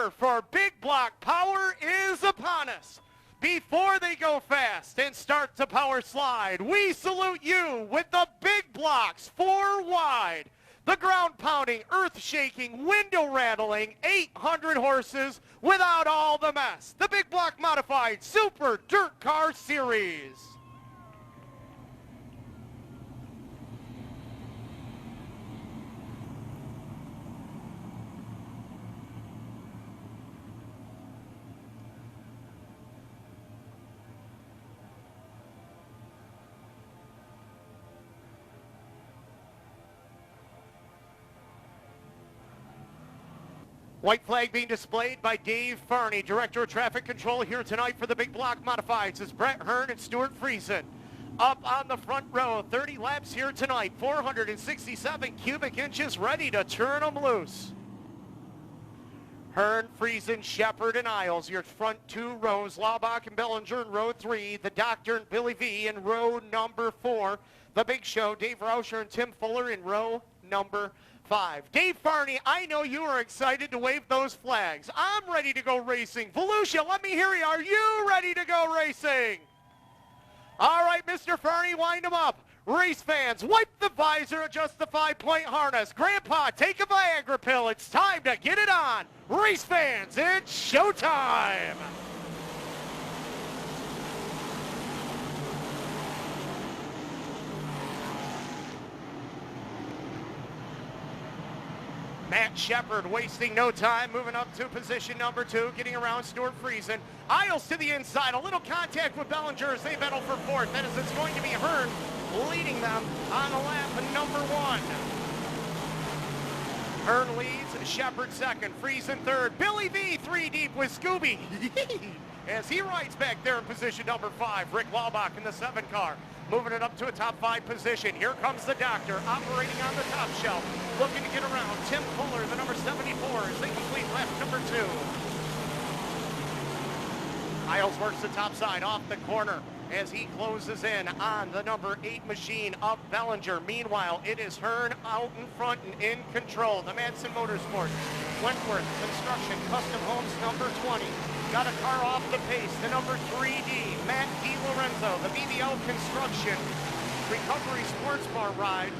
weather for big block power is upon us. Before they go fast and start to power slide, we salute you with the big blocks 4 wide. The ground-pounding, earth-shaking, window-rattling 800 horses without all the mess. The big block modified Super Dirt Car Series. White flag being displayed by Dave Farney, Director of Traffic Control, here tonight for the big block modifieds. It's Brett Hearn and Stewart Friesen up on the front row. 30 laps here tonight, 467 cubic inches, ready to turn them loose. Hearn, Friesen, Shepard, and Isles, your front 2 rows. Laubach and Bellinger in row 3. The Doctor and Billy V in row number 4. The Big Show, Dave Rauscher and Tim Fuller in row number 5. Dave Farney, I know you are excited to wave those flags. I'm ready to go racing. Volusia, let me hear you. Are you ready to go racing? All right, Mr. Farney, wind them up. Race fans, wipe the visor, adjust the 5-point harness. Grandpa, take a Viagra pill. It's time to get it on. Race fans, it's showtime. Matt Shepard wasting no time, moving up to position number 2, getting around Stewart Friesen. Isles to the inside, a little contact with Bellinger as they battle for 4th. That is, it's going to be Hearn leading them on lap number 1. Hearn leads, Shepard 2nd, Friesen 3rd, Billy V 3 deep with Scooby as he rides back there in position number 5. Rick Laubach in the 7 car. Moving it up to a top 5 position. Here comes the Doctor, operating on the top shelf, looking to get around Tim Fuller, the number 74, as they complete lap number 2. Isles works the top side off the corner as he closes in on the number 8 machine of Bellinger. Meanwhile, it is Hearn out in front and in control. The Madsen Motorsports, Wentworth Construction, Custom Homes number 20. Got a car off the pace, the number 3D, Matt DiLorenzo, the BBL Construction, Recovery Sports Bar ride,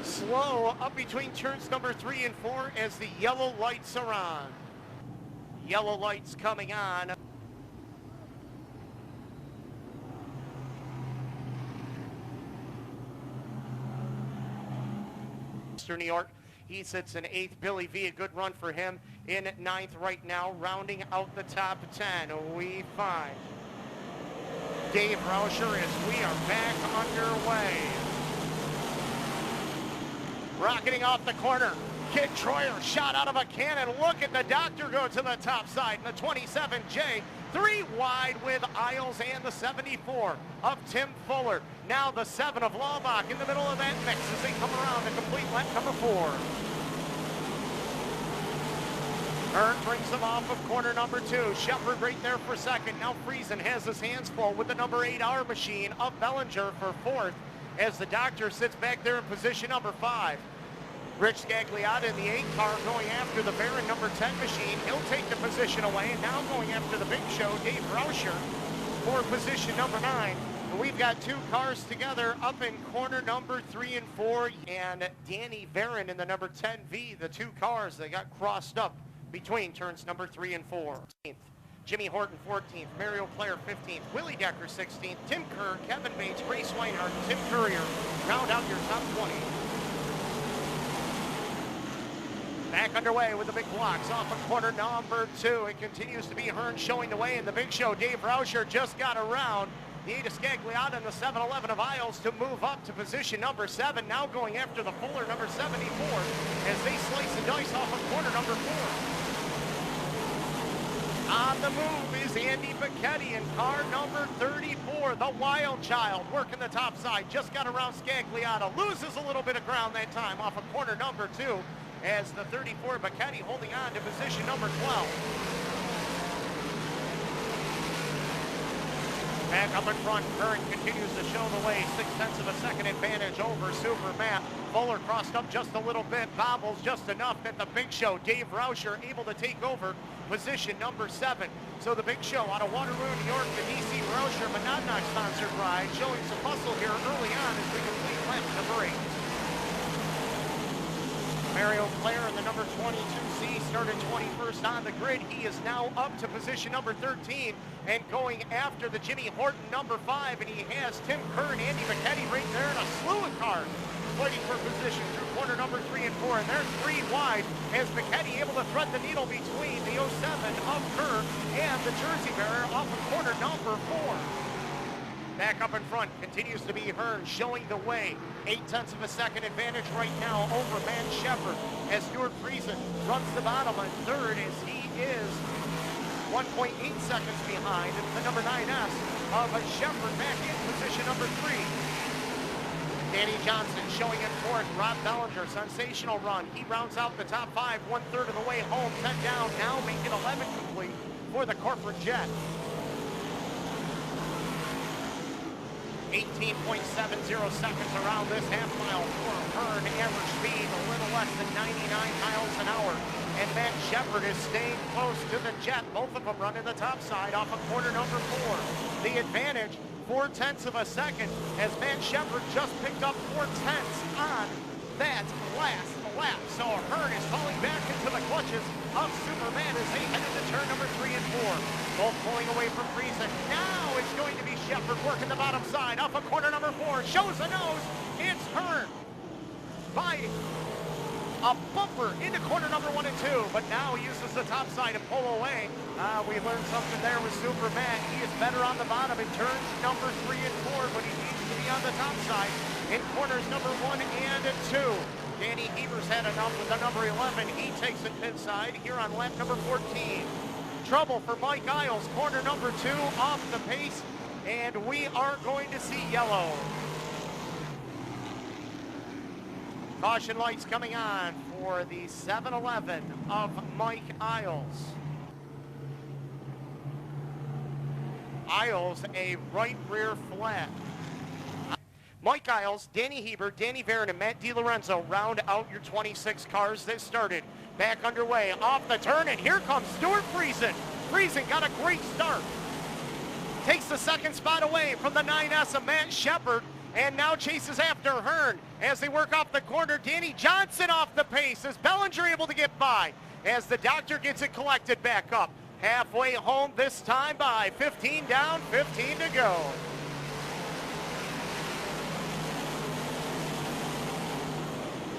slow up between turns number 3 and 4 as the yellow lights are on. Yellow lights coming on. New York. He sits in 8th. Billy V, a good run for him in 9th right now, rounding out the top 10. We find Dave Rauscher as we are back underway. Rocketing off the corner. Kid Troyer shot out of a cannon. Look at the Doctor go to the top side. And the 27J, 3 wide with Isles and the 74 of Tim Fuller. Now the 7 of Laubach in the middle of that mix as they come around to complete lap number 4. Hearn brings them off of corner number 2. Shepard right there for 2nd. Now Friesen has his hands full with the number 8R machine of Bellinger for 4th as the Doctor sits back there in position number 5. Rich Scagliotta in the 8 car going after the Baron number 10 machine. He'll take the position away. And now going after the Big Show, Dave Rauscher for position number 9. And we've got 2 cars together up in corner number 3 and 4. And Danny Baron in the number 10V, the 2 cars that got crossed up between turns number 3 and 4. Jimmy Horton 14th, Mario Clare 15th, Willie Decker 16th, Tim Kerr, Kevin Bates, Ray Swinehart, Tim Courier round out your top 20. Back underway with the big blocks off of corner number 2. It continues to be Hearn showing the way in the Big Show. Dave Rauscher just got around the 8 of Scagliotta and the 7-11 of Isles to move up to position number 7. Now going after the Fuller number 74 as they slice and dice off of corner number 4. On the move is Andy Bacchetti in car number 34, the Wild Child, working the top side. Just got around Scagliotta, loses a little bit of ground that time off of corner number 2. As the 34 Bacchetti holding on to position number 12. Back up in front, Hearn continues to show the way. 0.6 of a second advantage over Super Matt. Fuller crossed up just a little bit, bobbles just enough that the Big Show, Dave Rauscher, able to take over position number 7. So the Big Show out of Waterloo, New York, the DC Rauscher Monadnock sponsored ride, showing some muscle here early on as we complete lap number 8. Mario Clare in the number 22C started 21st on the grid. He is now up to position number 13 and going after the Jimmy Horton number 5, and he has Tim Kerr and Andy McKetty right there in a slew of cars fighting for position through corner number 3 and 4, and they're 3 wide as McKetty able to thread the needle between the 07 of Kerr and the Jersey Bearer off of corner number 4. Back up in front continues to be Hearn showing the way. 0.8 of a second advantage right now over Matt Shepard as Stewart Friesen runs the bottom on third as he is 1.8 seconds behind the number 9S of Shepard back in position number 3. Danny Johnson showing in fourth. Rob Bellinger, sensational run. He rounds out the top 5, 1/3 of the way home. 10 down, now making 11 complete for the corporate jet. 18.70 seconds around this half mile for Hearn. Average speed a little less than 99 miles an hour. And Matt Shepard is staying close to the jet. Both of them running the top side off of corner number 4. The advantage, 0.4 of a second, as Matt Shepard just picked up 0.4 on that last lap. So Hearn is falling back into the clutches of Superman as they head into turn number 3 and 4. Both pulling away from Friesen. Now it's going to be Shepard working the bottom side off of corner number 4. Shows the nose. It's Hearn by a bumper into corner number 1 and 2, but now he uses the top side to pull away. We learned something there with Superman. He is better on the bottom in turns number 3 and 4, but he needs to be on the top side in corners number 1 and 2. Danny Heber's had enough with the number 11. He takes it pit side here on lap number 14. Trouble for Mike Isles, corner number 2 off the pace, and we are going to see yellow. Caution lights coming on for the 7-11 of Mike Isles. Isles, a right rear flat. Mike Isles, Danny Heber, Danny Varon, and Matt DiLorenzo round out your 26 cars that started. Back underway, off the turn, and here comes Stewart Friesen. Friesen got a great start. Takes the second spot away from the 9S of Matt Shepard, and now chases after Hearn as they work off the corner. Danny Johnson off the pace. Is Bellinger able to get by as the doctor gets it collected back up. Halfway home this time by 15 down, 15 to go.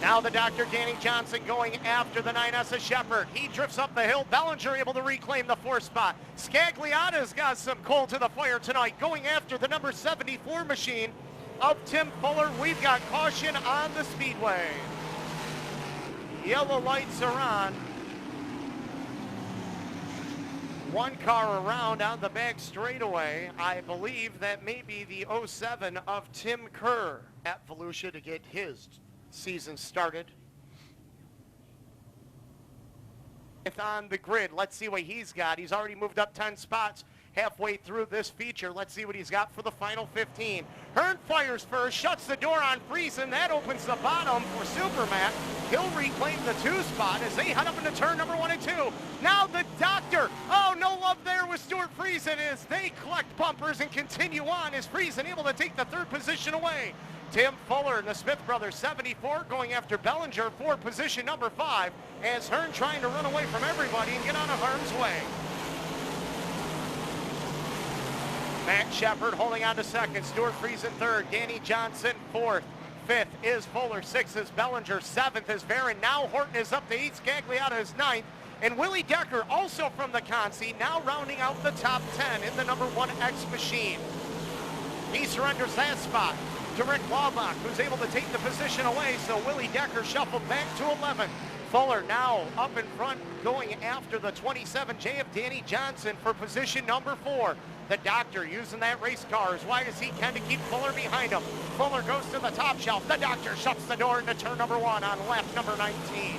Now the doctor, Danny Johnson, going after the 9S of Shepard. He drifts up the hill. Bellinger able to reclaim the 4th spot. Scagliotta's got some coal to the fire tonight, going after the number 74 machine of Tim Fuller. We've got caution on the Speedway. Yellow lights are on. One car around on the back straightaway. I believe that may be the 07 of Tim Kerr at Volusia to get his season started. On the grid, let's see what he's got. He's already moved up 10 spots halfway through this feature. Let's see what he's got for the final 15. Hearn fires first, shuts the door on Friesen. That opens the bottom for Superman. He'll reclaim the 2 spot as they head up into turn number 1 and 2. Now the doctor. Oh, no love there with Stewart Friesen as they collect bumpers and continue on as Friesen able to take the 3rd position away. Tim Fuller and the Smith brothers, 74, going after Bellinger for position number 5 as Hearn trying to run away from everybody and get out of harm's way. Matt Shepard holding on to 2nd, Stewart Friesen 3rd, Danny Johnson 4th, 5th is Fuller, 6th is Bellinger, 7th is Varon. Now Horton is up to 8th, Scagliotta is 9th, and Willie Decker also from the Consi, now rounding out the top 10 in the number 1X machine. He surrenders that spot to Rick Laubach, who's able to take the position away, so Willie Decker shuffled back to 11th. Fuller now up in front, going after the 27J of Danny Johnson for position number 4. The doctor using that race car as wide as he can to keep Fuller behind him. Fuller goes to the top shelf. The doctor shuts the door into turn number 1 on lap number 19.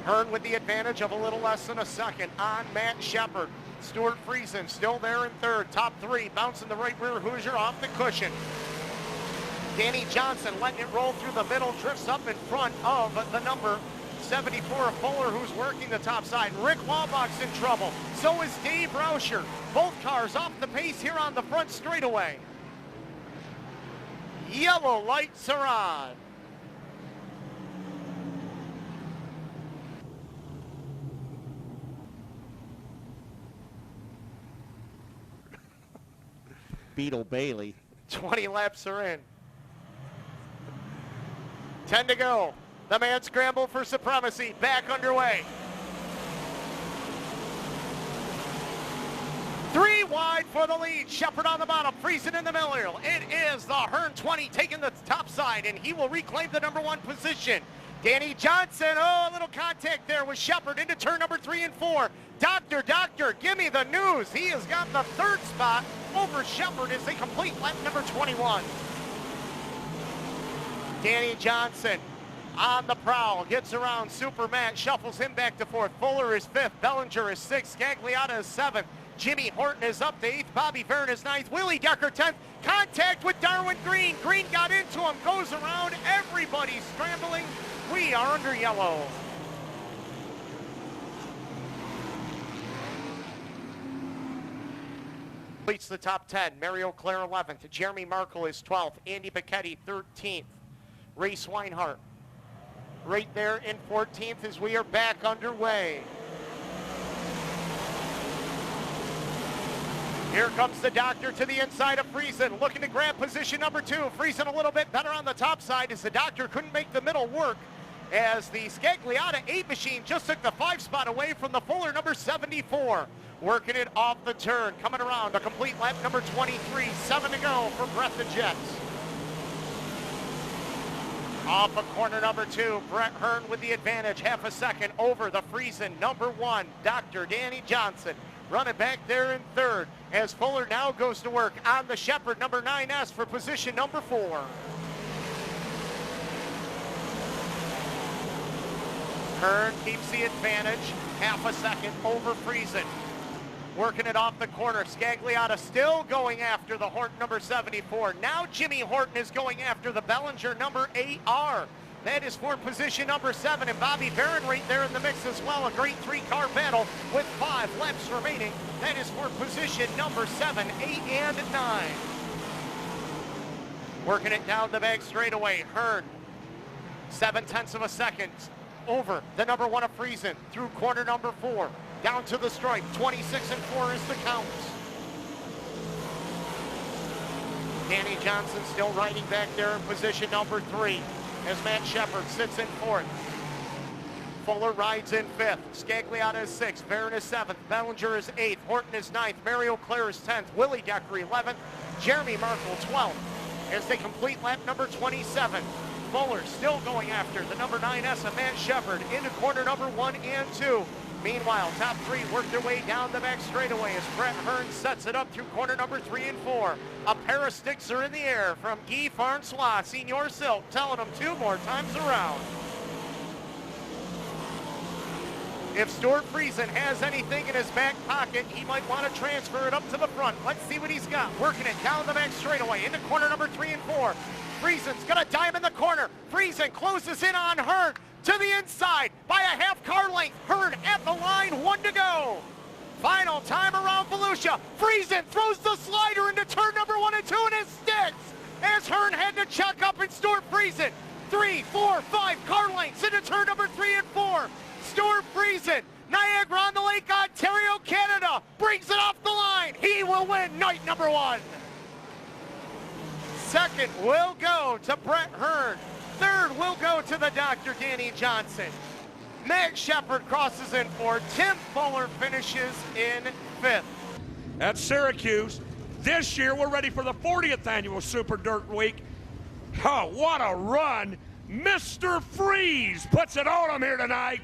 Hearn with the advantage of a little less than a second on Matt Shepard. Stewart Friesen still there in third. Top three bouncing the right rear Hoosier off the cushion. Danny Johnson letting it roll through the middle, drifts up in front of the number 74 Fuller, who's working the top side. Rick Walbach's in trouble. So is Dave Rauscher. Both cars off the pace here on the front straightaway. Yellow lights are on. Beetle Bailey. 20 laps are in. 10 to go. The man scramble for supremacy back underway. 3 wide for the lead. Shepard on the bottom, Friesen in the middle. It is the Hearn 20 taking the top side, and he will reclaim the number 1 position. Danny Johnson, a little contact there with Shepard into turn number 3 and 4. Doctor, give me the news. He has got the 3rd spot over Shepard as they complete lap number 21. Danny Johnson on the prowl, gets around Super Matt, shuffles him back to 4th. Fuller is 5th, Bellinger is 6th, Scagliotta is 7th. Jimmy Horton is up to 8th, Bobby Varen is 9th, Willie Decker 10th. Contact with Darwin Green. Green got into him, goes around, everybody's scrambling. We are under yellow. Completes the top 10. Mario Claire 11th. Jeremy Markle is 12th. Andy Bacchetti 13th. Ray Swinehart right there in 14th as we are back underway. Here comes the Doctor to the inside of Friesen, looking to grab position number 2. Friesen a little bit better on the top side as the Doctor couldn't make the middle work, as the Scagliotta 8 machine just took the 5 spot away from the Fuller number 74. Working it off the turn, coming around a complete lap number 23. 7 to go for Brett the Jets. Off of corner number 2, Brett Hearn with the advantage, half a second over the Friesen number 1, Dr. Danny Johnson. Running back there in 3rd as Fuller now goes to work on the Shepard number 9S for position number 4. Hearn keeps the advantage, half a second over Friesen. Working it off the corner. Scagliotta still going after the Horton number 74. Now Jimmy Horton is going after the Bellinger number 8R. That is for position number 7, and Bobby Varen right there in the mix as well. A great 3-car battle with 5 laps remaining. That is for position number 7, 8, and 9. Working it down the back straightaway. Hearn, 0.7 of a second over the number 1 of Friesen through corner number 4. Down to the stripe, 26 and 4 is the count. Danny Johnson still riding back there in position number 3 as Matt Shepard sits in 4th. Fuller rides in 5th. Scagliotta is 6th. Varen is 7th. Bellinger is 8th. Horton is 9th. Mario Claire is 10th. Willie Decker 11th. Jeremy Markle 12th as they complete lap number 27. Fuller still going after the number 9S of Matt Shepard into corner number 1 and 2. Meanwhile, top 3 work their way down the back straightaway as Brett Hearn sets it up through corner number 3 and 4. A pair of sticks are in the air from Guy Francois, Senior Silk, telling them 2 more times around. If Stewart Friesen has anything in his back pocket, he might want to transfer it up to the front. Let's see what he's got. Working it down the back straightaway into corner number 3 and 4. Friesen's got a dime in the corner. Friesen closes in on Hearn to the inside by a half car length. Hearn at the line, 1 to go. Final time around Volusia. Friesen throws the slider into turn number 1 and 2 and it sticks as Hearn had to chuck up and Stewart Friesen. 3, 4, 5 car lengths into turn number 3 and 4. Stewart Friesen, Niagara-on-the-Lake, Ontario, Canada, brings it off the line. He will win night number 1. Second will go to Brett Hearn. Third will go to the Dr. Danny Johnson. Matt Shepard crosses in 4th. Tim Fuller finishes in 5th. At Syracuse, this year we're ready for the 40th annual Super Dirt Week. Oh, what a run. Mr. Freeze puts it on him here tonight.